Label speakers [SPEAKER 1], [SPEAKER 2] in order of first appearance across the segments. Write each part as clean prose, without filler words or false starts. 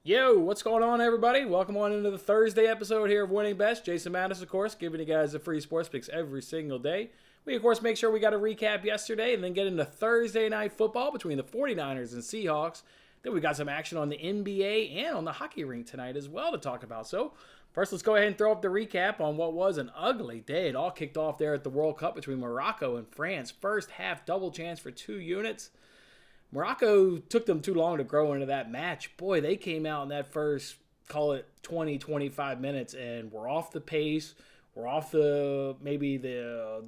[SPEAKER 1] Yo, what's going on, everybody? Welcome on into the Thursday episode here of Winning Best. Jason Mattis, of course, giving you guys the free sports picks every single day. We, of course, make sure we got a recap yesterday and then get into Thursday night football between the 49ers and Seahawks. Then we got some action on the NBA and on the hockey rink tonight as well to talk about. So, first, let's go ahead and throw up the recap on what was an ugly day. It all kicked off there at the World Cup between Morocco and France. First half double chance for 2 units. Morocco took them too long to grow into that match. Boy, they came out in that first, call it 20, 25 minutes, and we're off the pace. We're off the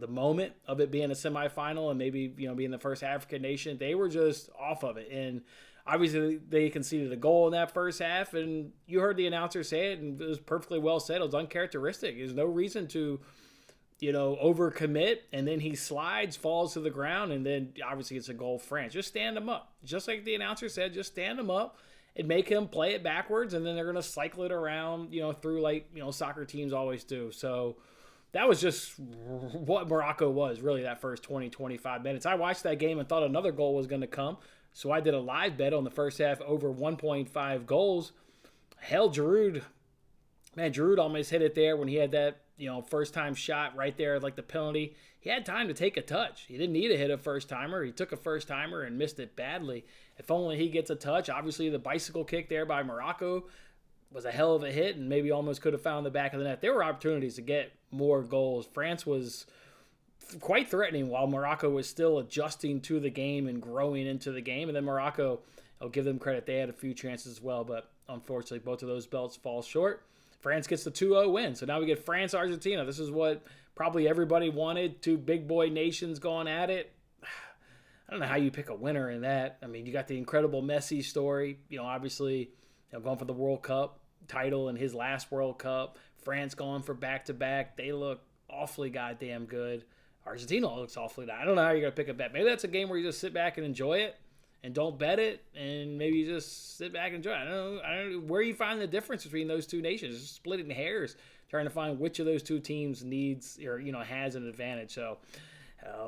[SPEAKER 1] moment of it being a semifinal and maybe being the first African nation. They were just off of it, and obviously they conceded a goal in that first half. And you heard the announcer say it, and it was perfectly well said. It was uncharacteristic. There's no reason to overcommit, and then he slides, falls to the ground, and then obviously it's a goal France. Just stand him up. Just like the announcer said, just stand him up and make him play it backwards, and then they're going to cycle it around, through like, soccer teams always do. So that was just what Morocco was, really, that first 20, 25 minutes. I watched that game and thought another goal was going to come, so I did a live bet on the first half over 1.5 goals. Hell, Giroud almost hit it there when he had that first time shot right there, like the penalty. He had time to take a touch. He didn't need to hit a first timer. He took a first timer and missed it badly. If only he gets a touch. Obviously, the bicycle kick there by Morocco was a hell of a hit and maybe almost could have found the back of the net. There were opportunities to get more goals. France was quite threatening while Morocco was still adjusting to the game and growing into the game. And then Morocco, I'll give them credit, they had a few chances as well, but unfortunately both of those belts fall short. France gets the 2-0 win. So now we get France-Argentina. This is what probably everybody wanted. Two big boy nations going at it. I don't know how you pick a winner in that. I mean, you got the incredible Messi story. Obviously, going for the World Cup title in his last World Cup. France going for back-to-back. They look awfully goddamn good. Argentina looks awfully good. I don't know how you're going to pick a bet. Maybe that's a game where you just sit back and enjoy it and don't bet it, and maybe you just sit back and enjoy it. I don't know where you find the difference between those two nations. Just splitting hairs, trying to find which of those two teams needs or has an advantage. So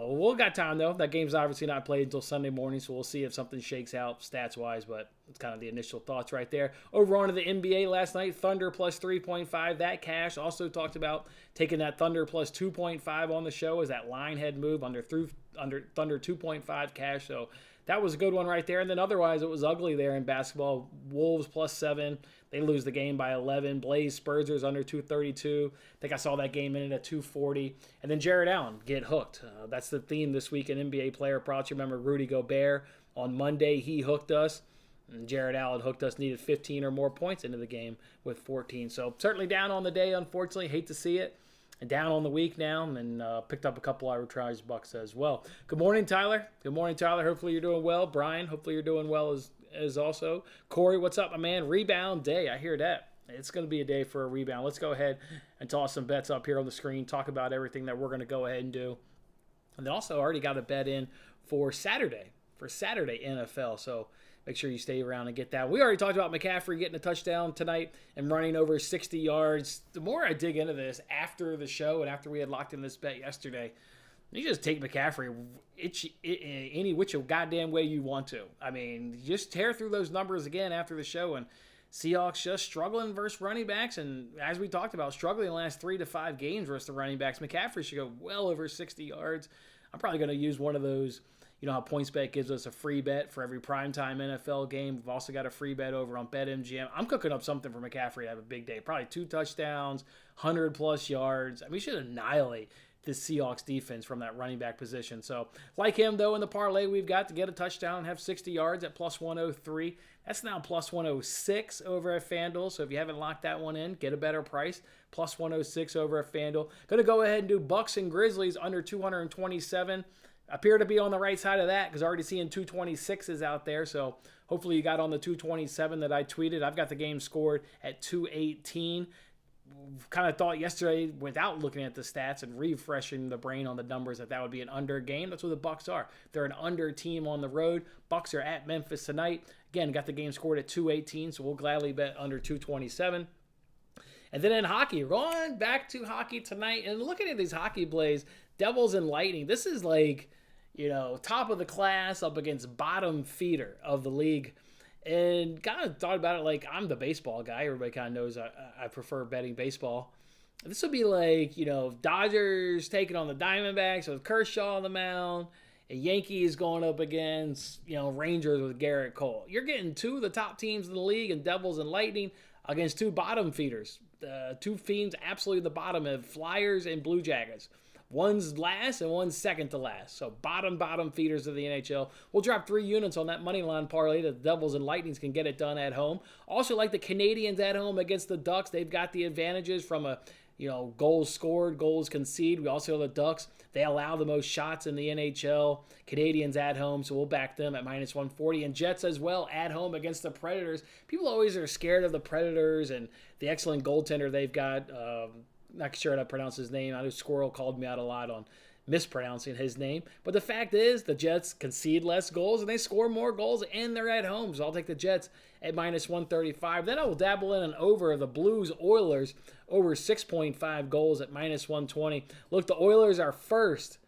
[SPEAKER 1] we'll got time though. That game's obviously not played until Sunday morning, so we'll see if something shakes out stats wise. But it's kind of the initial thoughts right there. Over on to the NBA last night, Thunder plus 3.5. That cash. Also talked about taking that Thunder plus 2.5 on the show as that line head move under Thunder 2.5 cash. So that was a good one right there. And then otherwise, it was ugly there in basketball. Wolves plus 7. They lose the game by 11. Blaze Spurs under 232. I think I saw that game in at 240. And then Jared Allen get hooked. That's the theme this week in NBA player props. You remember Rudy Gobert on Monday. He hooked us. And Jared Allen hooked us, needed 15 or more points into the game with 14. So certainly down on the day, unfortunately. Hate to see it. And down on the week now, and picked up a couple arbitrage bucks as well. Good morning, Tyler. Good morning, Tyler. Hopefully you're doing well. Brian, hopefully you're doing well as also. Corey, what's up, my man? Rebound day. I hear that. It's going to be a day for a rebound. Let's go ahead and toss some bets up here on the screen, talk about everything that we're going to go ahead and do. And then also already got a bet in for Saturday NFL. So make sure you stay around and get that. We already talked about McCaffrey getting a touchdown tonight and running over 60 yards. The more I dig into this after the show and after we had locked in this bet yesterday, you just take McCaffrey any which goddamn way you want to. I mean, just tear through those numbers again after the show, and Seahawks just struggling versus running backs. And as we talked about, struggling the last 3 to 5 games versus the running backs. McCaffrey should go well over 60 yards. I'm probably going to use one of those. You know how PointsBet gives us a free bet for every primetime NFL game. We've also got a free bet over on BetMGM. I'm cooking up something for McCaffrey to have a big day. Probably 2 touchdowns, 100-plus yards. I mean, he should annihilate this Seahawks defense from that running back position. So, like him, though, in the parlay we've got to get a touchdown and have 60 yards at plus 103. That's now plus 106 over at FanDuel. So if you haven't locked that one in, get a better price. Plus 106 over at FanDuel. Going to go ahead and do Bucks and Grizzlies under 227. Appear to be on the right side of that because already seeing 226s out there. So hopefully you got on the 227 that I tweeted. I've got the game scored at 218. Kind of thought yesterday without looking at the stats and refreshing the brain on the numbers that would be an under game. That's what the Bucks are. They're an under team on the road. Bucks are at Memphis tonight. Again, got the game scored at 218, so we'll gladly bet under 227. And then in hockey, going back to hockey tonight and looking at these hockey plays, Devils and Lightning. This is like, top of the class up against bottom feeder of the league. And kind of thought about it like I'm the baseball guy. Everybody kind of knows I prefer betting baseball. This would be like, Dodgers taking on the Diamondbacks with Kershaw on the mound. And Yankees going up against, Rangers with Garrett Cole. You're getting two of the top teams in the league and Devils and Lightning against two bottom feeders. Two teams absolutely at the bottom of Flyers and Blue Jackets. One's last and one's second to last. So bottom feeders of the NHL. We'll drop 3 units on that money line parlay that the Devils and Lightnings can get it done at home. Also like the Canadians at home against the Ducks. They've got the advantages from a goals scored, goals conceded. We also have the Ducks. They allow the most shots in the NHL. Canadians at home, so we'll back them at -140. And Jets as well at home against the Predators. People always are scared of the Predators and the excellent goaltender they've got. Not sure how to pronounce his name. I know Squirrel called me out a lot on mispronouncing his name. But the fact is, the Jets concede less goals and they score more goals, and they're at home. So I'll take the Jets at -135. Then I will dabble in an over of the Blues Oilers over 6.5 goals at -120. Look, the Oilers are first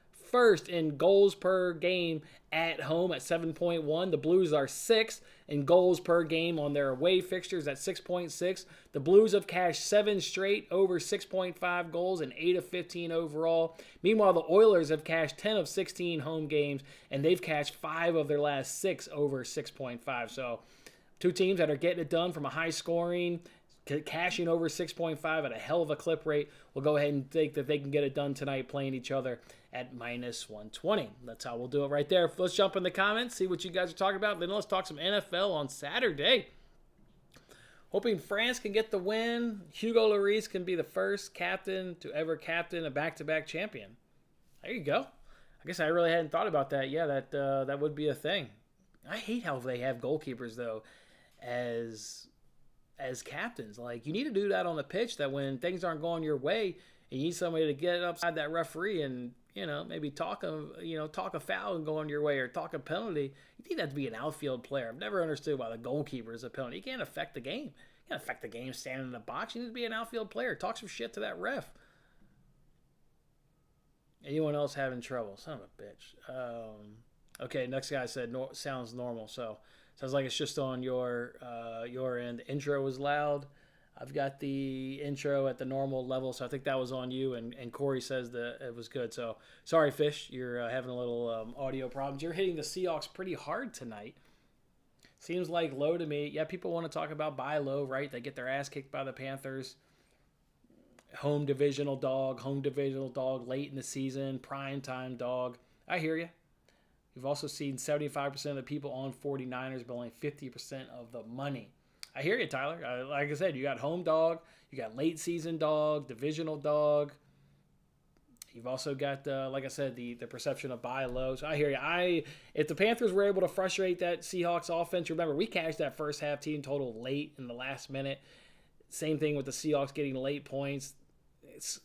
[SPEAKER 1] in goals per game at home at 7.1. The Blues are sixth in goals per game on their away fixtures at 6.6. The Blues have cashed 7 straight over 6.5 goals and 8 of 15 overall. Meanwhile, the Oilers have cashed 10 of 16 home games, and they've cashed 5 of their last 6 over 6.5. So two teams that are getting it done from a high scoring, cashing over 6.5 at a hell of a clip rate. We'll go ahead and think that they can get it done tonight playing each other at -120. That's how we'll do it right there. Let's jump in the comments, see what you guys are talking about. Then let's talk some NFL on Saturday. Hoping France can get the win. Hugo Lloris can be the first captain to ever captain a back-to-back champion. There you go. I guess I really hadn't thought about that. Yeah, that would be a thing. I hate how they have goalkeepers, though, as captains. Like, you need to do that on the pitch, that when things aren't going your way, you need somebody to get upside that referee and, maybe talk a foul and go on your way, or talk a penalty. You need that to be an outfield player. I've never understood why the goalkeeper is a penalty. You can't affect the game. You can't affect the game standing in the box. You need to be an outfield player. Talk some shit to that ref. Anyone else having trouble? Son of a bitch. Okay, next guy said sounds normal, so sounds like it's just on your end. The intro was loud. I've got the intro at the normal level, so I think that was on you. And Corey says that it was good. So sorry, Fish, you're having a little audio problems. You're hitting the Seahawks pretty hard tonight. Seems like low to me. Yeah, people want to talk about buy low, right? They get their ass kicked by the Panthers. Home divisional dog, late in the season, prime time dog. I hear you. You've also seen 75% of the people on 49ers, but only 50% of the money. I hear you, Tyler. Like I said, you got home dog, you got late season dog, divisional dog. You've also got, like I said, the perception of buy low. So I hear you. If the Panthers were able to frustrate that Seahawks offense, remember, we cashed that first half team total late in the last minute. Same thing with the Seahawks getting late points. It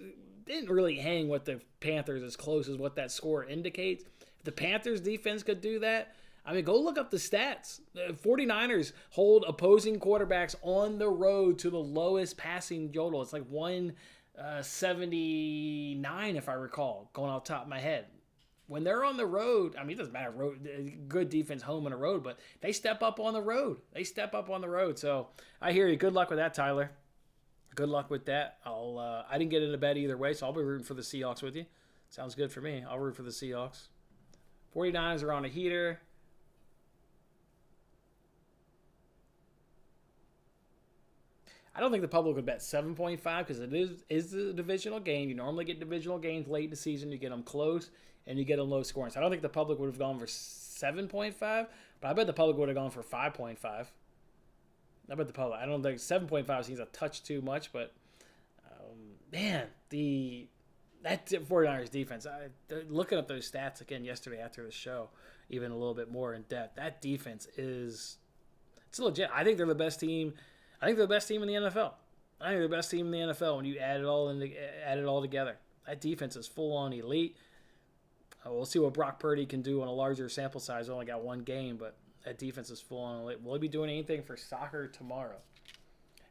[SPEAKER 1] didn't really hang with the Panthers as close as what that score indicates. If the Panthers defense could do that, go look up the stats. The 49ers hold opposing quarterbacks on the road to the lowest passing total. It's like 179, if I recall, going off the top of my head. When they're on the road, it doesn't matter, good defense home and a road, but they step up on the road. So I hear you. Good luck with that, Tyler. Good luck with that. I didn't get into bed either way, so I'll be rooting for the Seahawks with you. Sounds good for me. I'll root for the Seahawks. 49ers are on a heater. I don't think the public would bet 7.5 because it is a divisional game. You normally get divisional games late in the season. You get them close and you get them low scoring. So I don't think the public would have gone for 7.5, but I bet the public would have gone for 5.5. I bet the public. I don't think 7.5 seems a touch too much, but that 49ers defense. Looking up those stats again yesterday after the show, even a little bit more in depth. That defense it's legit. I think they're the best team. I think they're the best team in the NFL. I think they're the best team in the NFL when you add it all together. That defense is full on elite. We'll see what Brock Purdy can do on a larger sample size. Only got one game, but that defense is full on elite. Will he be doing anything for soccer tomorrow?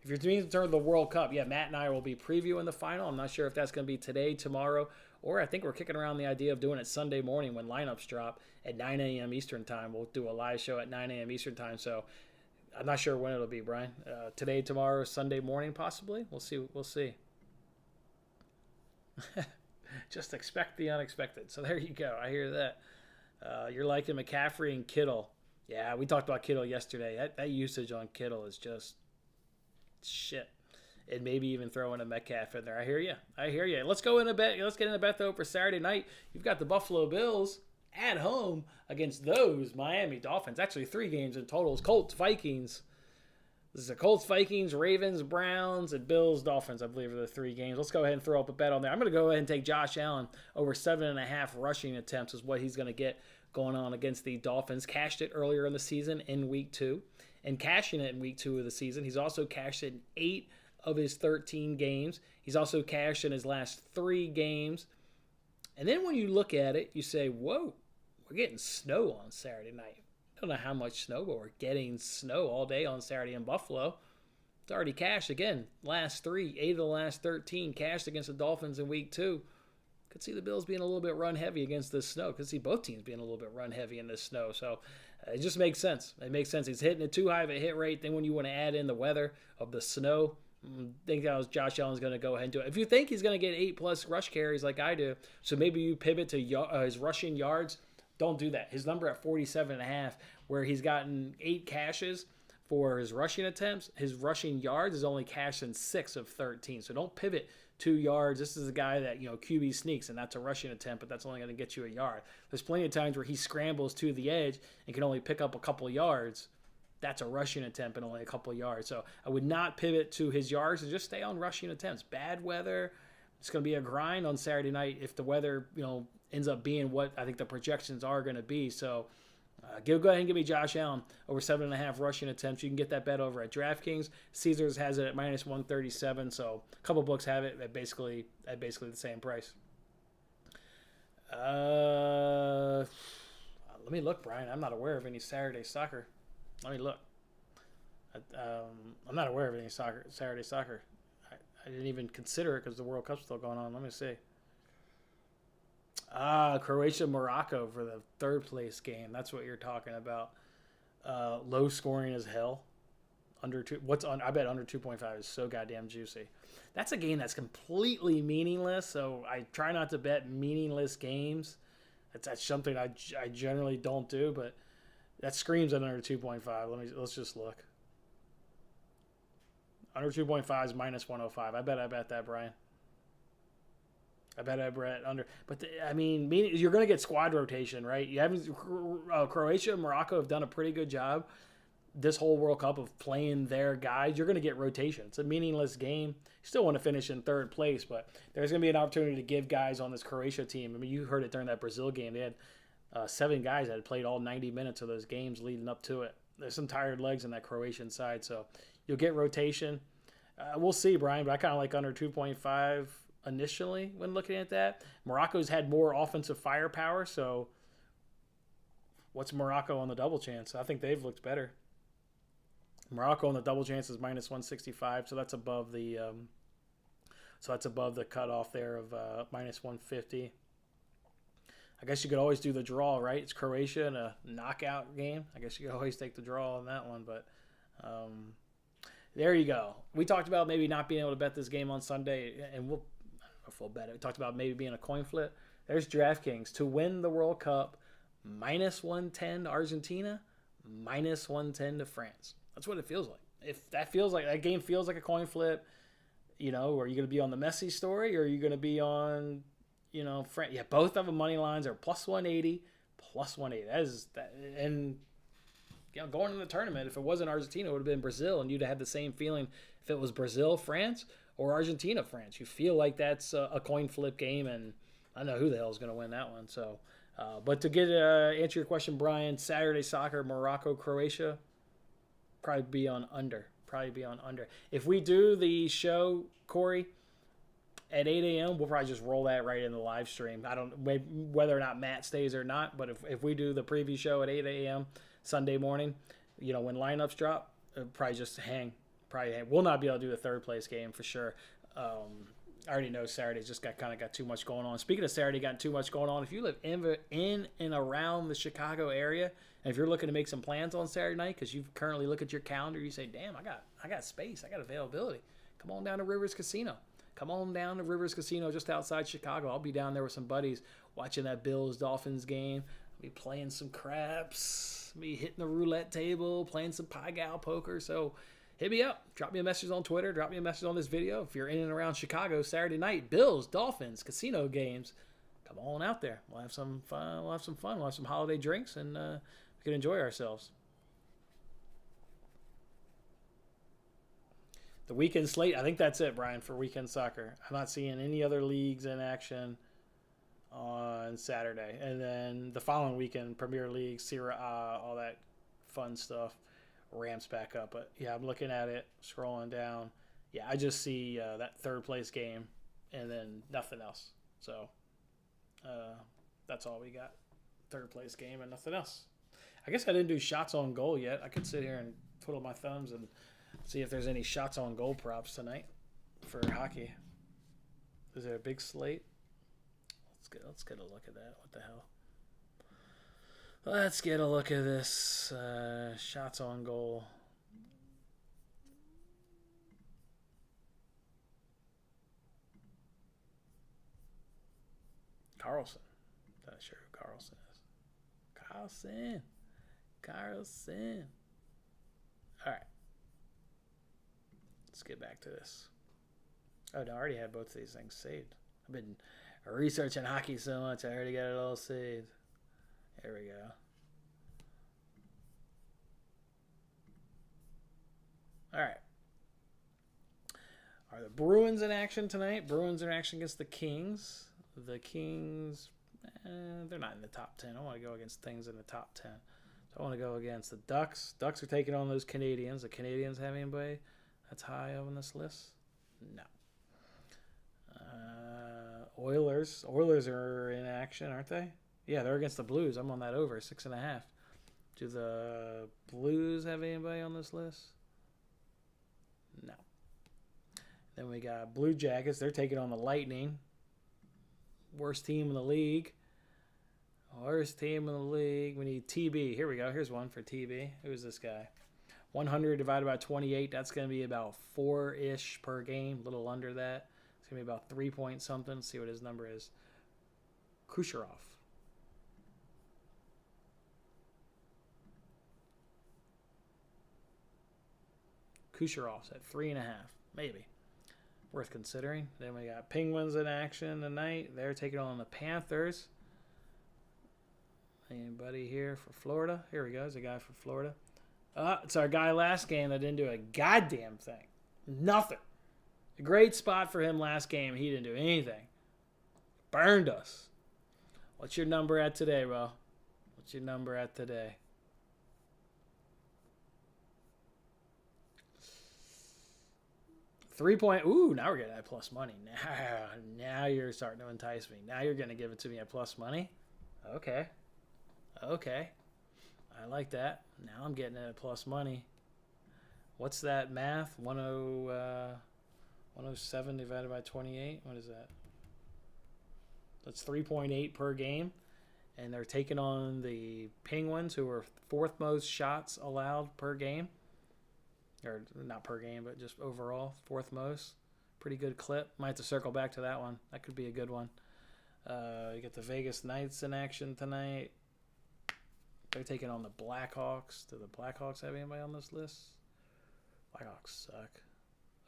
[SPEAKER 1] If you're doing the World Cup, yeah, Matt and I will be previewing the final. I'm not sure if that's going to be today, tomorrow, or I think we're kicking around the idea of doing it Sunday morning when lineups drop at 9 a.m. Eastern time. We'll do a live show at 9 a.m. Eastern time. So I'm not sure when it'll be, Brian. Today, tomorrow, Sunday morning, possibly. We'll see. We'll see. Just expect the unexpected. So there you go. I hear that. You're liking McCaffrey and Kittle. Yeah, we talked about Kittle yesterday. That usage on Kittle is just shit. And maybe even throwing a Metcalf in there. I hear you. I hear you. Let's go in a bet. Let's get in a bet though for Saturday night. You've got the Buffalo Bills at home against those Miami Dolphins. Actually, 3 games in total. It's Colts, Vikings. This is the Colts, Vikings, Ravens, Browns, and Bills, Dolphins, I believe, are the 3 games. Let's go ahead and throw up a bet on there. I'm going to go ahead and take Josh Allen over 7.5 rushing attempts is what he's going to get going on against the Dolphins. Cashed it earlier in the season in Week 2. And cashing it in Week 2 of the season. He's also cashed it in 8 of his 13 games. He's also cashed in his last 3 games. And then when you look at it, you say, whoa, we're getting snow on Saturday night. I don't know how much snow, but we're getting snow all day on Saturday in Buffalo. It's already cashed again. Last 3, 8 of the last 13 cashed against the Dolphins in Week 2. Could see the Bills being a little bit run heavy against this snow. Could see both teams being a little bit run heavy in this snow. So it just makes sense. It makes sense. He's hitting it too high of a hit rate. Then when you want to add in the weather of the snow, I think that was Josh Allen's going to go ahead and do it. If you think he's going to get 8+ rush carries like I do, so maybe you pivot to his rushing yards, don't do that. His number at 47.5, where he's gotten 8 cashes for his rushing attempts, his rushing yards is only cashed in 6 of 13. So don't pivot 2 yards. This is a guy that, QB sneaks, and that's a rushing attempt, but that's only going to get you a yard. There's plenty of times where he scrambles to the edge and can only pick up a couple yards. That's a rushing attempt and only a couple yards. So I would not pivot to his yards and just stay on rushing attempts. Bad weather. It's going to be a grind on Saturday night if the weather, ends up being what I think the projections are going to be. So go ahead and give me Josh Allen over 7.5 rushing attempts. You can get that bet over at DraftKings. Caesars has it at -137. So a couple books have it at basically the same price. Let me look, Brian. I'm not aware of any Saturday soccer. Let me look. I'm not aware of any Saturday soccer. I didn't even consider it because the World Cup's still going on. Let me see. Croatia, Morocco for the 3rd place game. That's what you're talking about. Low scoring as hell. Under 2. I bet under 2.5 is so goddamn juicy. That's a game that's completely meaningless. So I try not to bet meaningless games. That's something I generally don't do, but that screams at under 2.5. Let's just look. Under 2.5 is -105. I bet that, Brian. I bet under. But you're going to get squad rotation, right? You haven't. Croatia and Morocco have done a pretty good job this whole World Cup of playing their guys. You're going to get rotation. It's a meaningless game. You still want to finish in 3rd place, but there's going to be an opportunity to give guys on this Croatia team. You heard it during that Brazil game. They had 7 guys that had played all 90 minutes of those games leading up to it. There's some tired legs on that Croatian side, so you'll get rotation. We'll see, Brian, but I kind of like under 2.5 initially when looking at that. Morocco's had more offensive firepower, so what's Morocco on the double chance? I think they've looked better. Morocco on the double chance is -165, so that's above the cutoff there of -150. I guess you could always do the draw, right? It's Croatia in a knockout game. I guess you could always take the draw on that one, but there you go. We talked about maybe not being able to bet this game on Sunday, and we'll full bet it. We talked about maybe being a coin flip. There's DraftKings to win the World Cup, -110 to Argentina, -110 to France. That's what it feels like. If that game feels like a coin flip, are you going to be on the Messi story, or are you going to be on, France? Yeah, both of the money lines are +180, +180. That is that, and going in the tournament, if it wasn't Argentina, it would have been Brazil, and you'd have had the same feeling if it was Brazil, France, or Argentina, France. You feel like that's a coin flip game, and I don't know who the hell is going to win that one. So, but to answer your question, Brian, Saturday soccer, Morocco, Croatia, probably be on under. If we do the show, Corey, at 8 a.m., we'll probably just roll that right in the live stream. I don't whether or not Matt stays or not, but if we do the preview show at 8 a.m. Sunday morning, when lineups drop, probably just hang. We'll not be able to do the 3rd place game for sure. I already know Saturday's just got too much going on. Speaking of Saturday, got too much going on. If you live in and around the Chicago area, and if you're looking to make some plans on Saturday night, because you currently look at your calendar, you say, "Damn, I got space, I got availability." Come on down to Rivers Casino. Come on down to Rivers Casino just outside Chicago. I'll be down there with some buddies watching that Bills-Dolphins game. I'll be playing some craps. I'll be hitting the roulette table, playing some Pie Gal poker. So hit me up. Drop me a message on Twitter. Drop me a message on this video. If you're in and around Chicago Saturday night, Bills, Dolphins, casino games, come on out there. We'll have some fun. We'll have some holiday drinks, and we can enjoy ourselves. The weekend slate, I think that's it, Brian, for weekend soccer. I'm not seeing any other leagues in action on Saturday. And then the following weekend, Premier League, Serie A, all that fun stuff ramps back up. But, yeah, I'm looking at it, scrolling down. Yeah, I just see that third place game and then nothing else. So that's all we got. Third place game and nothing else. I guess I didn't do shots on goal yet. I could sit here and twiddle my thumbs and see if there's any shots on goal props tonight for hockey. Is there a big slate? Let's get a look at that. What the hell? Let's get a look at this. Shots on goal. Carlson. Not sure who Carlson is. Carlson. All right. Let's get back to this. Oh, no, I already had both of these things saved. I've been researching hockey so much, I already got it all saved. There we go. All right. Are the Bruins in action tonight? Bruins in action against the Kings. The Kings, they're not in the top 10. I want to go against things in the top 10. So I want to go against the Ducks. Ducks are taking on those Canadians. The Canadians have anybody that's high on this list? No. Oilers. Oilers are in action, aren't they? Yeah, they're against the Blues. I'm on that over, 6.5. Do the Blues have anybody on this list? No. Then we got Blue Jackets. They're taking on the Lightning. Worst team in the league. Worst team in the league. We need TB. Here we go. Here's one for TB. Who's this guy? 100 divided by 28. That's going to be about 4-ish per game. A little under that. It's going to be about 3 point something. Let's see what his number is. Kucherov. Kucherov's at 3.5. Maybe. Worth considering. Then we got Penguins in action tonight. They're taking on the Panthers. Anybody here for Florida? Here we go. There's a guy for Florida. It's our guy last game that didn't do a goddamn thing. Nothing. A great spot for him last game. He didn't do anything. Burned us. What's your number at today, bro? What's your number at today? Ooh, now we're getting that plus money. Now you're starting to entice me. Now you're going to give it to me at plus money? Okay. I like that. Now I'm getting it at plus money. What's that math? 107 divided by 28? What is that? That's 3.8 per game. And they're taking on the Penguins, who are fourth most shots allowed per game. Or not per game, but just overall, fourth most. Pretty good clip. Might have to circle back to that one. That could be a good one. You get the Vegas Knights in action tonight. They're taking on the Blackhawks. Do the Blackhawks have anybody on this list? Blackhawks suck.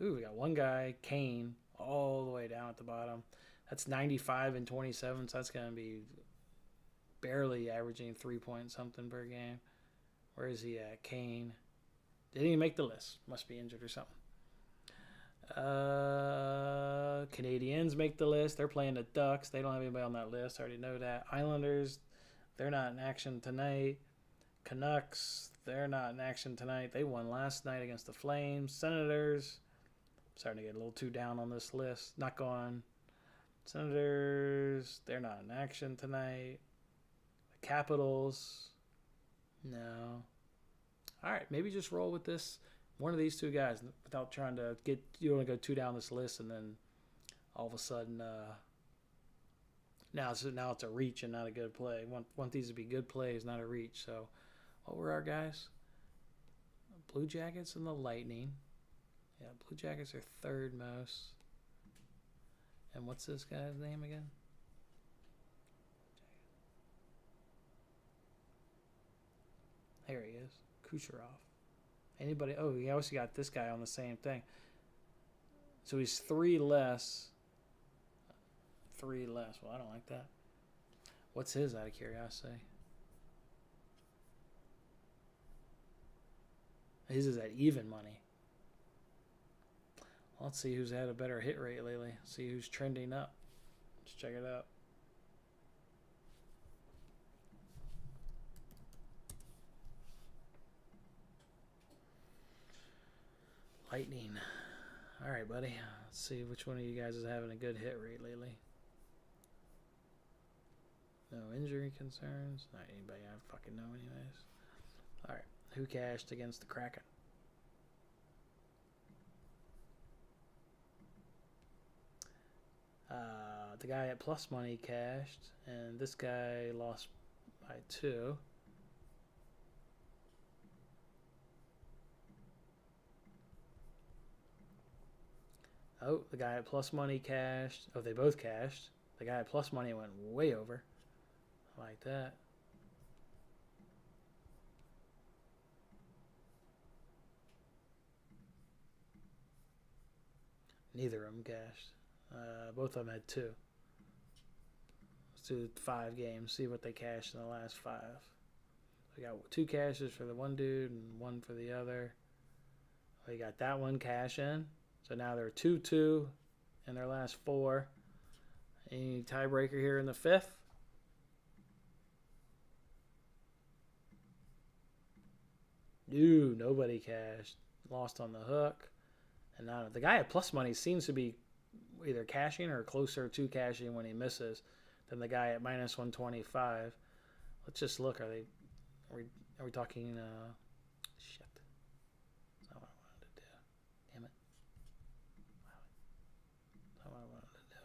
[SPEAKER 1] Ooh, we got one guy, Kane, all the way down at the bottom. That's 95 and 27, so that's going to be barely averaging 3 point something per game. Where is he at? Kane. Didn't even make the list. Must be injured or something. Canadians make the list. They're playing the Ducks. They don't have anybody on that list. I already know that. Islanders, they're not in action tonight. Canucks, they're not in action tonight. They won last night against the Flames. Senators, starting to get a little too down on this list. Not going. Senators, they're not in action tonight. The Capitals, no. All right, maybe just roll with this. One of these two guys without trying to get, you don't want to go too down this list and then all of a sudden now it's a reach and not a good play. Want these to be good plays, not a reach. So what were our guys? Blue Jackets and the Lightning. Yeah, Blue Jackets are third most. And what's this guy's name again? There he is. Kucherov. Anybody? Oh, he also got this guy on the same thing. So he's 3 less. 3 less. Well, I don't like that. What's his, out of curiosity? His is at even money. Let's see who's had a better hit rate lately. See who's trending up. Let's check it out. Lightning. All right, buddy. Let's see which one of you guys is having a good hit rate lately. No injury concerns. Not anybody I fucking know anyways. All right. Who cashed against the Kraken? The guy at plus money cashed, and this guy lost by 2. Oh, the guy at plus money cashed. Oh, they both cashed. The guy at plus money went way over. I like that. Neither of them cashed. Both of them had 2. Let's do 5 games. See what they cashed in the last 5. We got 2 cashes for the one dude and 1 for the other. We got that one cash in. So now they're 2-2 in their last 4. Any tiebreaker here in the 5th? Nobody cashed. Lost on the hook. And now the guy at plus money seems to be either cashing or closer to cashing when he misses than the guy at minus 125. Let's just look. Are we talking? Shit. That's not what I wanted to do. Damn it. That's not what I wanted to do.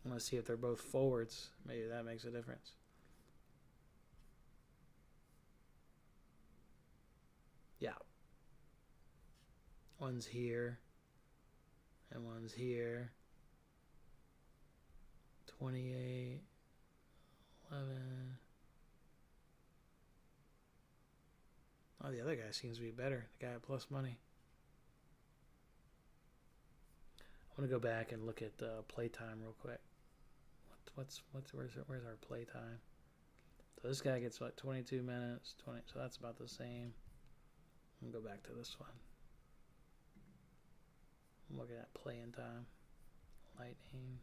[SPEAKER 1] I want to see if they're both forwards. Maybe that makes a difference. Yeah. One's here. And one's here. 28. 11. Oh, the other guy seems to be better. The guy at plus money. I want to go back and look at playtime real quick. Where's our playtime? So this guy gets what, 22 minutes, 20. So that's about the same. I'm gonna go back to this one. I'm looking at playing time. Lightning,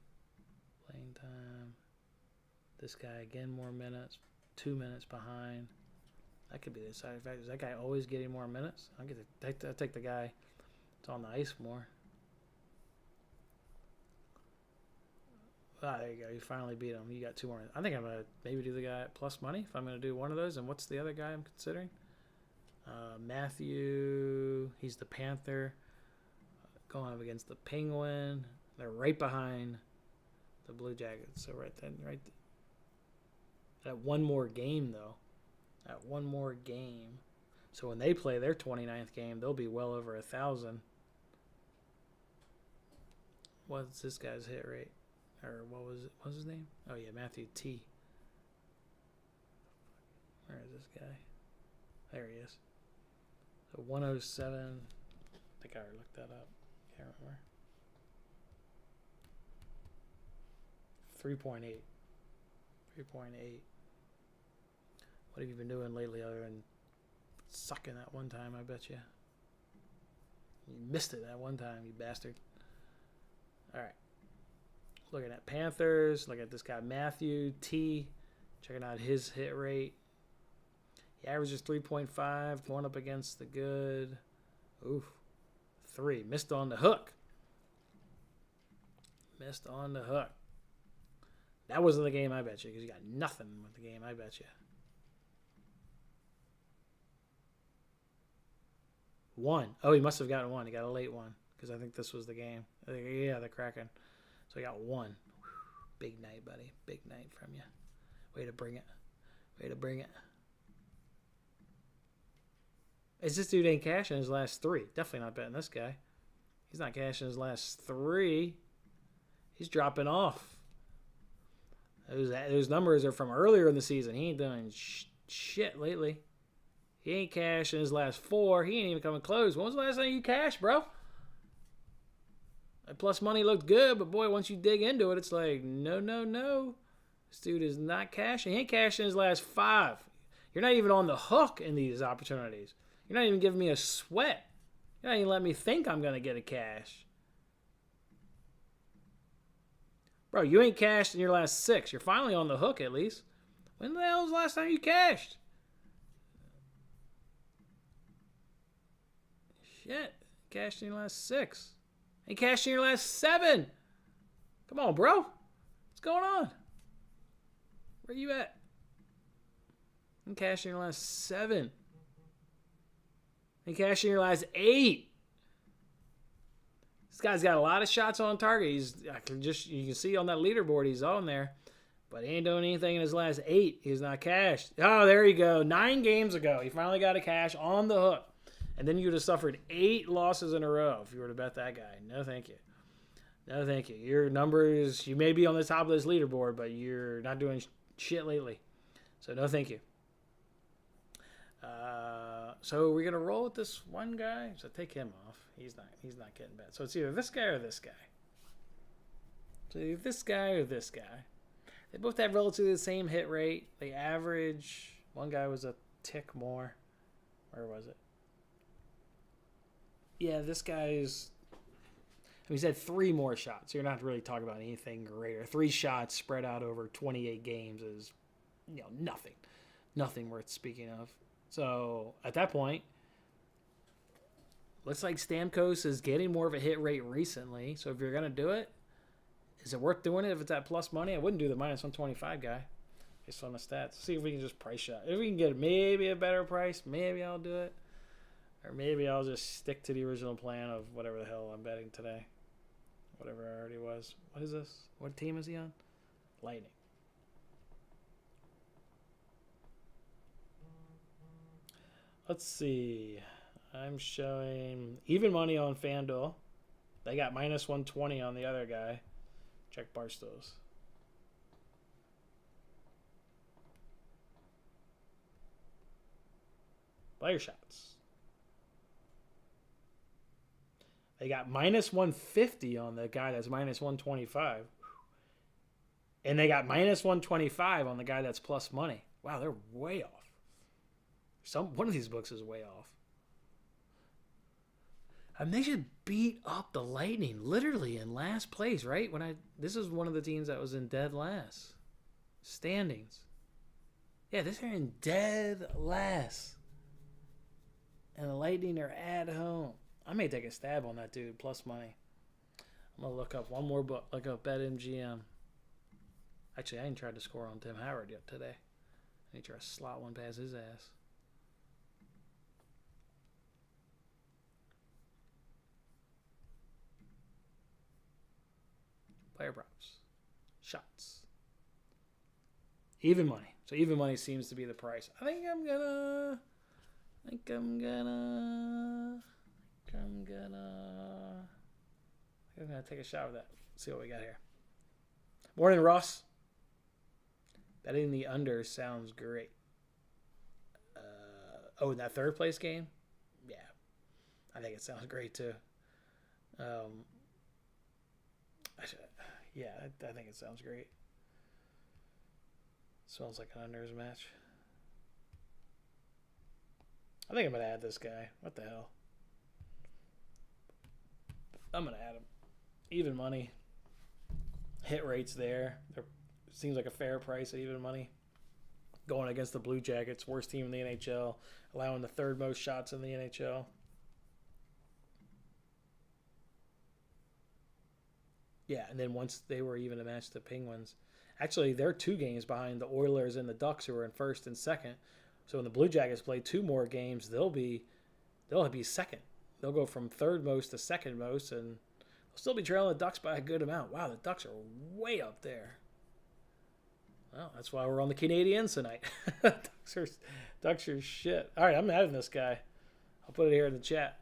[SPEAKER 1] playing time. This guy again more minutes, 2 minutes behind. That could be the side effect. Is that guy always getting more minutes? I'll take the guy that's on the ice more. Ah, there you go. You finally beat him. You got 2 more. I think I'm going to maybe do the guy at plus money if I'm going to do one of those. And what's the other guy I'm considering? Matthew. He's the Panther. Going up against the Penguin. They're right behind the Blue Jackets. So right at one more game, though. At one more game. So when they play their 29th game, they'll be well over 1,000. What's this guy's hit rate? Or what was it? What was his name? Oh, yeah, Matthew T. Where is this guy? There he is. So 107. I think I already looked that up. Can't remember. 3.8. 3.8. What have you been doing lately other than sucking that one time, I bet you? You missed it that one time, you bastard. All right. Looking at Panthers. Look at this guy, Matthew T. Checking out his hit rate. He averages 3.5. Going up against the good. Oof. 3. Missed on the hook. Missed on the hook. That wasn't the game, I bet you, because you got nothing with the game, I bet you. 1. Oh, he must have gotten 1. He got a late one. because I think this was the game. Yeah, the Kraken. So I got 1. Big night, buddy. Big night from you. Way to bring it. Way to bring it. This dude ain't cashing his last 3. Definitely not betting this guy. He's not cashing his last 3. He's dropping off. Those numbers are from earlier in the season. He ain't doing shit lately. He ain't cashing his last 4. He ain't even coming close. When was the last time you cashed, bro? That plus money looked good, but boy, once you dig into it, it's like, no, no, no. This dude is not cashing. He ain't cashing his last 5. You're not even on the hook in these opportunities. You're not even giving me a sweat. You're not even letting me think I'm going to get a cash. Bro, you ain't cashed in your last 6. You're finally on the hook at least. When the hell was the last time you cashed? Shit. Cashed in your last 6. Ain't cashed in your last 7. Come on, bro. What's going on? Where you at? Ain't cashed in your last 7. Ain't cashed in your last 8. This guy's got a lot of shots on target. You can see on that leaderboard he's on there. But he ain't doing anything in his last 8. He's not cashed. Oh, there you go. 9 games ago, he finally got a cash on the hook. And then you would have suffered 8 losses in a row if you were to bet that guy. No, thank you. No, thank you. Your numbers, you may be on the top of this leaderboard, but you're not doing shit lately. So, no, thank you. So, we're going to roll with this one guy. So, take him off. He's not getting bet. So, it's either this guy or this guy. So, either this guy or this guy. They both have relatively the same hit rate. They average. One guy was a tick more. Where was it? Yeah, this guy's... he's had 3 more shots. So you're not really talking about anything greater. 3 shots spread out over 28 games is, nothing. Nothing worth speaking of. So, at that point, looks like Stamkos is getting more of a hit rate recently. So, if you're going to do it, is it worth doing it if it's at plus money? I wouldn't do the minus 125 guy based on the stats. See if we can just price shot. If we can get maybe a better price, maybe I'll do it. Or maybe I'll just stick to the original plan of whatever the hell I'm betting today. Whatever I already was. What is this? What team is he on? Lightning. Let's see. I'm showing even money on FanDuel. They got minus 120 on the other guy. Check Barstow's. Player shots. They got minus 150 on the guy that's minus 125. And they got minus 125 on the guy that's plus money. Wow, they're way off. One of these books is way off. I mean, they should beat up the Lightning literally in last place, right? This is one of the teams that was in dead last. Standings. Yeah, they're in dead last. And the Lightning are at home. I may take a stab on that dude, plus money. I'm going to look up one more book. Look up BetMGM. Actually, I ain't tried to score on Tim Howard yet today. I need to try to slot one past his ass. Player props. Shots. Even money. So even money seems to be the price. I think I'm gonna take a shot with that. See what we got here. Morning, Ross. Betting the under sounds great. In that third place game? Yeah. I think it sounds great too. I think it sounds great. Smells like an unders match. I think I'm going to add this guy. What the hell? I'm going to add him. Even money. Hit rates there. Seems like a fair price at even money. Going against the Blue Jackets, worst team in the NHL, allowing the 3rd most shots in the NHL. Yeah, and then once they were even to match the Penguins. Actually, they're 2 games behind the Oilers and the Ducks, who are in 1st and 2nd. So when the Blue Jackets play 2 more games, they'll be 2nd they'll go from third most to second most, and they'll still be trailing the Ducks by a good amount. Wow, the Ducks are way up there. Well, that's why we're on the Canadiens tonight. Ducks are shit. All right, I'm adding this guy. I'll put it here in the chat.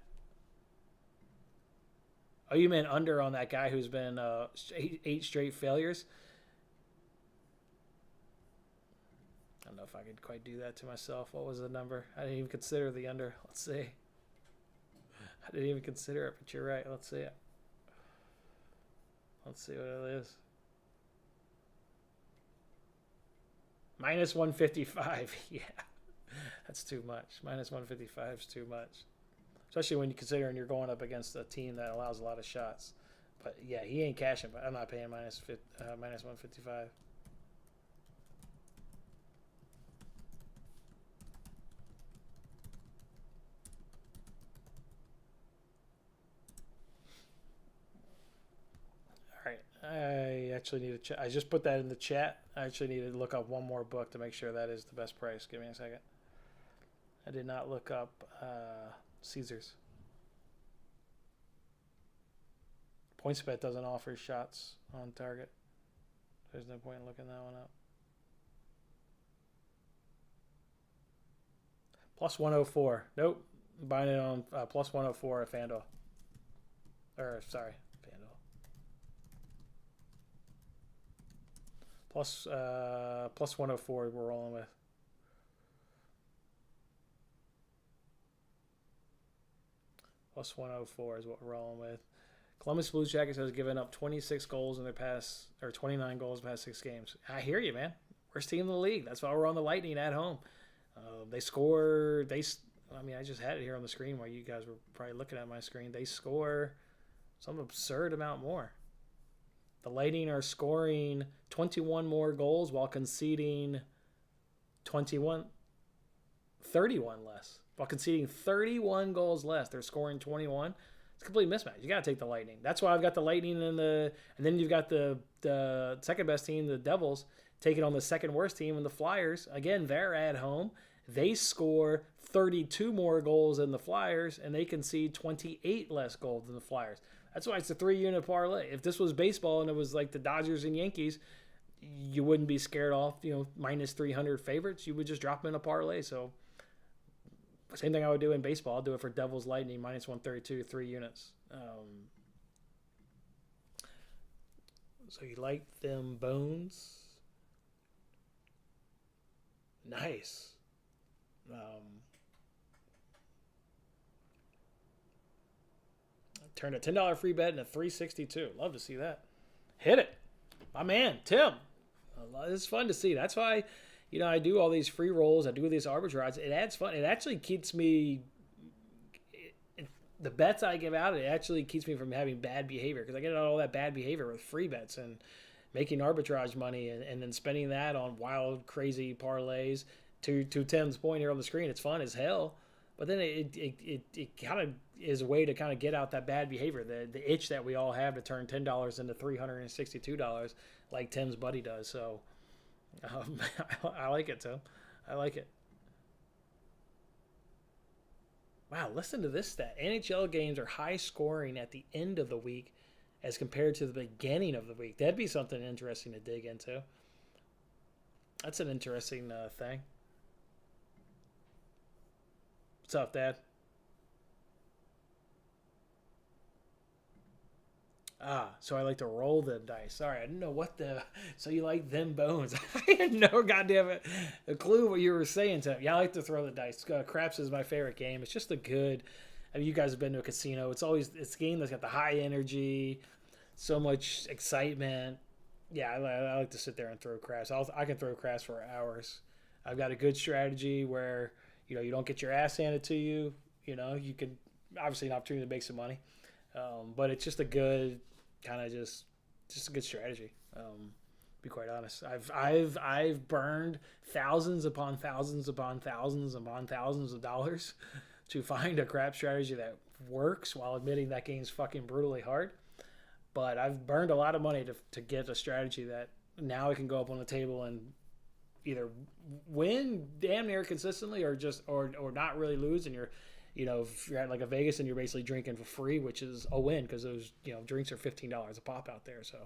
[SPEAKER 1] Oh, you meant under on that guy who's been 8 straight failures? I don't know if I could quite do that to myself. What was the number? I didn't even consider the under. Let's see. I didn't even consider it, but you're right. Let's see it. Let's see what it is. Minus 155. Yeah, that's too much. Minus 155 is too much. Especially when you considering you're going up against a team that allows a lot of shots. But yeah, he ain't cashing, but I'm not paying minus 155. I actually need to check. I just put that in the chat. I actually need to look up one more book to make sure that is the best price. Give me a second. I did not look up Caesars. PointsBet doesn't offer shots on target. There's no point in looking that one up. Plus 104. Nope. I'm buying it on plus 104 at FanDuel. Or, sorry. Plus 104 we're rolling with. Plus 104 is what we're rolling with. Columbus Blue Jackets has given up 26 goals in their past, or 29 goals in the past 6 games. I hear you, man. Worst team in the league. That's why we're on the Lightning at home. They score. I just had it here on the screen while you guys were probably looking at my screen. They score some absurd amount more. The Lightning are scoring 21 more goals while conceding 31 less. While conceding 31 goals less, they're scoring 21. It's a complete mismatch. You got to take the Lightning. That's why I've got the Lightning and then you've got the second best team, the Devils, taking on the second worst team, and the Flyers. Again, they're at home. They score 32 more goals than the Flyers, and they concede 28 less goals than the Flyers. That's why it's a 3-unit parlay. If this was baseball and it was like the Dodgers and Yankees, you wouldn't be scared off, minus 300 favorites. You would just drop them in a parlay. So same thing I would do in baseball. I'll do it for Devils Lightning, minus 132, 3 units. So you like them bones? Nice. Turned a $10 free bet into $362. Love to see that. Hit it. My man, Tim. It's fun to see. That's why, I do all these free rolls. I do these arbitrage. It adds fun. It actually keeps me, the bets I give out, it actually keeps me from having bad behavior, because I get all that bad behavior with free bets and making arbitrage money and then spending that on wild, crazy parlays. To Tim's point here on the screen, it's fun as hell. But then it kind of is a way to kind of get out that bad behavior, the itch that we all have to turn $10 into $362 like Tim's buddy does. So I like it, Tim. I like it. Wow, listen to this stat. NHL games are high scoring at the end of the week as compared to the beginning of the week. That'd be something interesting to dig into. That's an interesting thing. What's up, Dad? So I like to roll the dice. Sorry, I didn't know what so you like them bones. I had no goddamn a clue what you were saying to him. Yeah, I like to throw the dice. Craps is my favorite game. It's just you guys have been to a casino. It's a game that's got the high energy, so much excitement. Yeah, I like to sit there and throw craps. I can throw craps for hours. I've got a good strategy where, you don't get your ass handed to you. You can, obviously an opportunity to make some money. But it's just a good kind of just a good strategy. Be quite honest. I've burned thousands upon thousands upon thousands upon thousands of dollars to find a crap strategy that works while admitting that game's fucking brutally hard. But I've burned a lot of money to get a strategy that now I can go up on the table and either win damn near consistently or not really lose, and if you're at like a Vegas and you're basically drinking for free, which is a win because those drinks are $15 a pop out there. So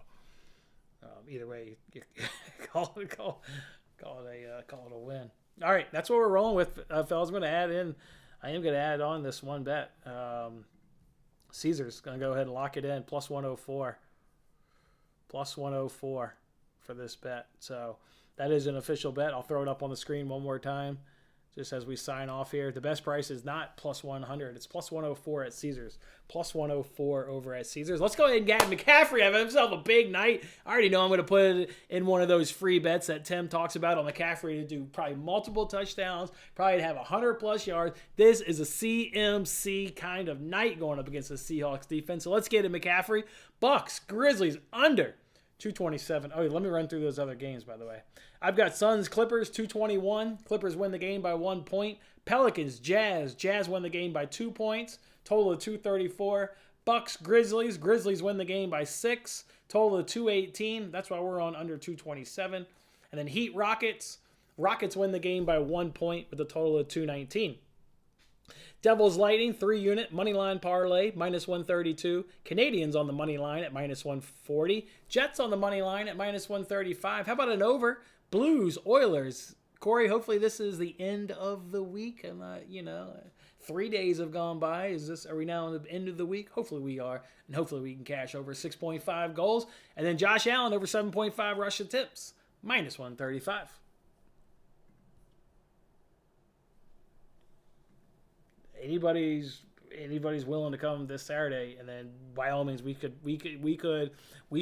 [SPEAKER 1] either way, you call it a win. All right, that's what we're rolling with, fellas. I am going to add on this one bet. Caesar's going to go ahead and lock it in, plus 104. Plus 104 for this bet. So that is an official bet. I'll throw it up on the screen one more time just as we sign off here. The best price is not plus 100. It's plus 104 at Caesars. Plus 104 over at Caesars. Let's go ahead and get McCaffrey have himself a big night. I already know I'm going to put it in one of those free bets that Tim talks about on McCaffrey to do probably multiple touchdowns, probably to have 100-plus yards. This is a CMC kind of night going up against the Seahawks defense. So let's get it, McCaffrey. Bucks, Grizzlies, under 227. Oh, let me run through those other games, by the way. I've got Suns, Clippers, 221. Clippers win the game by 1 point. Pelicans, Jazz. Jazz win the game by 2 points. Total of 234. Bucks, Grizzlies. Grizzlies win the game by 6. Total of 218. That's why we're on under 227. And then Heat, Rockets. Rockets win the game by 1 point with a total of 219. Devils, Lightning, 3-unit, money line parlay, minus 132. Canadians on the money line at minus 140. Jets on the money line at minus 135. How about an over? Blues, Oilers. Corey, hopefully this is the end of the week. I'm not, 3 days have gone by. Are we now at the end of the week? Hopefully we are. And hopefully we can cash over 6.5 goals. And then Josh Allen over 7.5 rush attempts, minus 135. Anybody's willing to come this Saturday, and then by all means we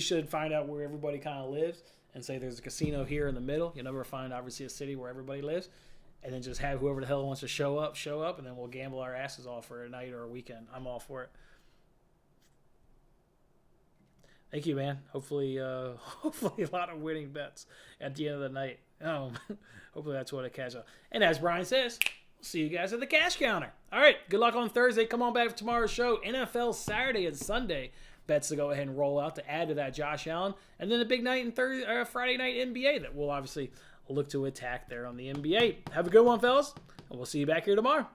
[SPEAKER 1] should find out where everybody kind of lives and say there's a casino here in the middle. You'll never find obviously a city where everybody lives, and then just have whoever the hell wants to show up, and then we'll gamble our asses off for a night or a weekend. I'm all for it. Thank you, man. Hopefully a lot of winning bets at the end of the night. Hopefully that's what it cash out. And as Brian says, see you guys at the cash counter. All right, good luck on Thursday. Come on back for tomorrow's show. NFL Saturday and Sunday bets to go ahead and roll out to add to that Josh Allen. And then a big night in Friday night NBA that we'll obviously look to attack there on the NBA. Have a good one, fellas, and we'll see you back here tomorrow.